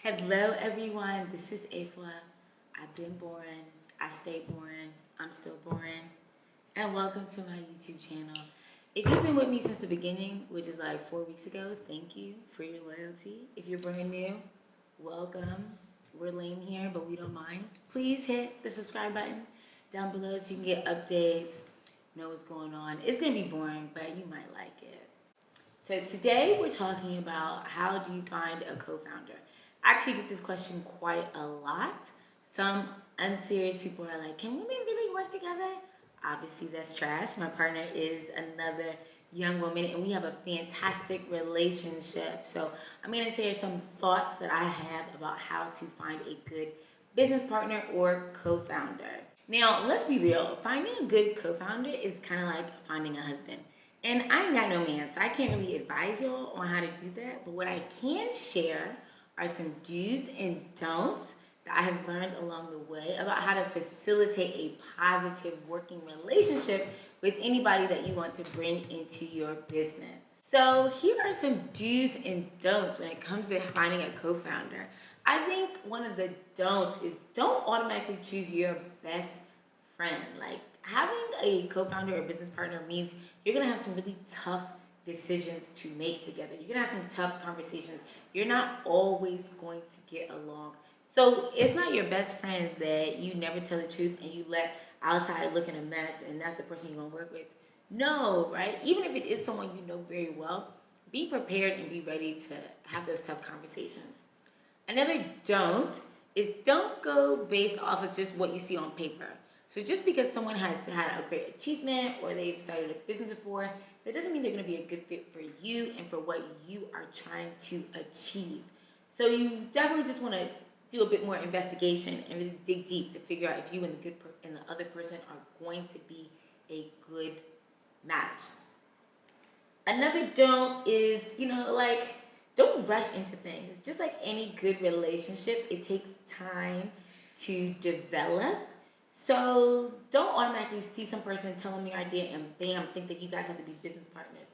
Hello, everyone. This is Afua. I've been boring. I stay boring. I'm still boring. And welcome to my YouTube channel. If you've been with me since the beginning, which is like 4 weeks ago, thank you for your loyalty. If you're brand new, welcome. We're lame here, but we don't mind. Please hit the subscribe button down below so you can get updates, know what's going on. It's going to be boring, but you might like it. So today we're talking about how do you find a co-founder. I actually get this question quite a lot. Some unserious people are like, can women really work together? Obviously that's trash. My partner is another young woman and we have a fantastic relationship. So I'm going to share some thoughts that I have about how to find a good business partner or co-founder. Now, let's be real. Finding a good co-founder is kind of like finding a husband. And I ain't got no man, so I can't really advise y'all on how to do that. But what I can share are some do's and don'ts that I have learned along the way about how to facilitate a positive working relationship with anybody that you want to bring into your business. So here are some do's and don'ts when it comes to finding a co-founder. I think one of the don'ts is don't automatically choose your best friend. Like having a co-founder or business partner means you're gonna have some really tough decisions to make together. You're gonna have some tough conversations. You're not always going to get along. So it's not your best friend that you never tell the truth and you let outside looking a mess and that's the person you're gonna work with. No, right? Even if it is someone you know very well, be prepared and be ready to have those tough conversations. Another don't is don't go based off of just what you see on paper. So just because someone has had a great achievement or they've started a business before, that doesn't mean they're going to be a good fit for you and for what you are trying to achieve. So you definitely just want to do a bit more investigation and really dig deep to figure out if you and the other person are going to be a good match. Another don't is, like don't rush into things. Just like any good relationship, it takes time to develop. So don't automatically see some person tell them your idea and bam, think that you guys have to be business partners.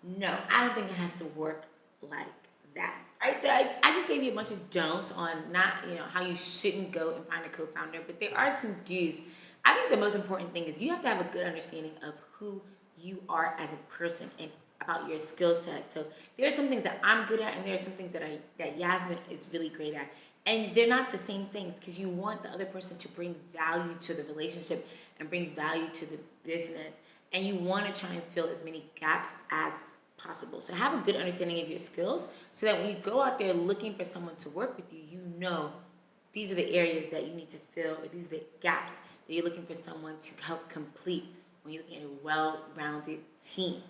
No, I don't think it has to work like that. Right? I just gave you a bunch of don'ts on not, how you shouldn't go and find a co-founder, but there are some do's. I think the most important thing is you have to have a good understanding of who you are as a person and about your skill set. So there are some things that I'm good at and there are some things that Yasmin is really great at. And they're not the same things because you want the other person to bring value to the relationship and bring value to the business. And you want to try and fill as many gaps as possible. So have a good understanding of your skills so that when you go out there looking for someone to work with you, you know these are the areas that you need to fill or these are the gaps that you're looking for someone to help complete when you're looking at a well-rounded team.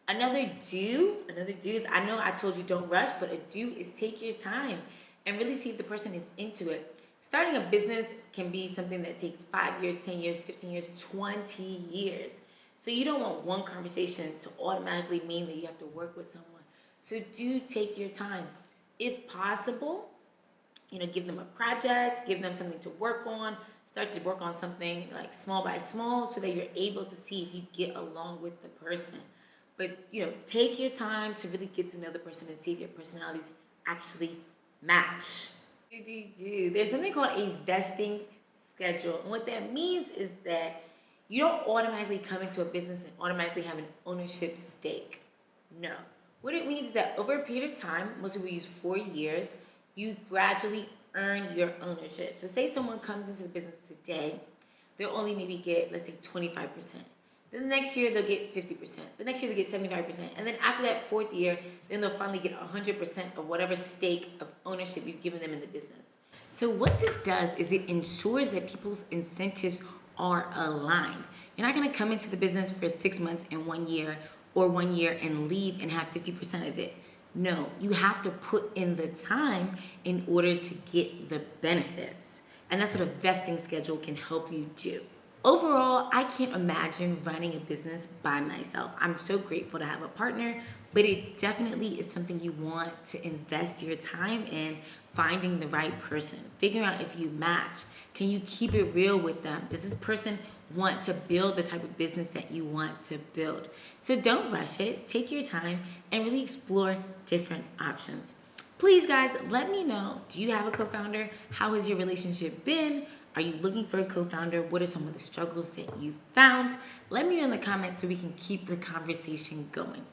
Another do is, I know I told you don't rush, but a do is take your time and really see if the person is into it. Starting a business can be something that takes 5 years, 10 years, 15 years, 20 years. So you don't want one conversation to automatically mean that you have to work with someone. So do take your time. If possible, give them a project, give them something to work on, start to work on something like small by small so that you're able to see if you get along with the person. But, take your time to really get to know the person and see if your personalities actually match. There's something called a vesting schedule. And what that means is that you don't automatically come into a business and automatically have an ownership stake. No. What it means is that over a period of time, most people use 4 years, you gradually earn your ownership. So say someone comes into the business today, they'll only maybe get, let's say, 25%. Then the next year they'll get 50%. The next year they'll get 75%. And then after that 4th year, then they'll finally get 100% of whatever stake of ownership you've given them in the business. So what this does is it ensures that people's incentives are aligned. You're not going to come into the business for 6 months and 1 year or 1 year and leave and have 50% of it. No, you have to put in the time in order to get the benefits. And that's what a vesting schedule can help you do. Overall, I can't imagine running a business by myself. I'm so grateful to have a partner, but it definitely is something you want to invest your time in, finding the right person, figuring out if you match. Can you keep it real with them? Does this person want to build the type of business that you want to build? So don't rush it. Take your time and really explore different options. Please, guys, let me know. Do you have a co-founder? How has your relationship been? Are you looking for a co-founder? What are some of the struggles that you've found? Let me know in the comments so we can keep the conversation going.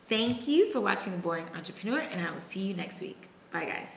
Thank you for watching The Boring Entrepreneur, and I will see you next week. Bye, guys.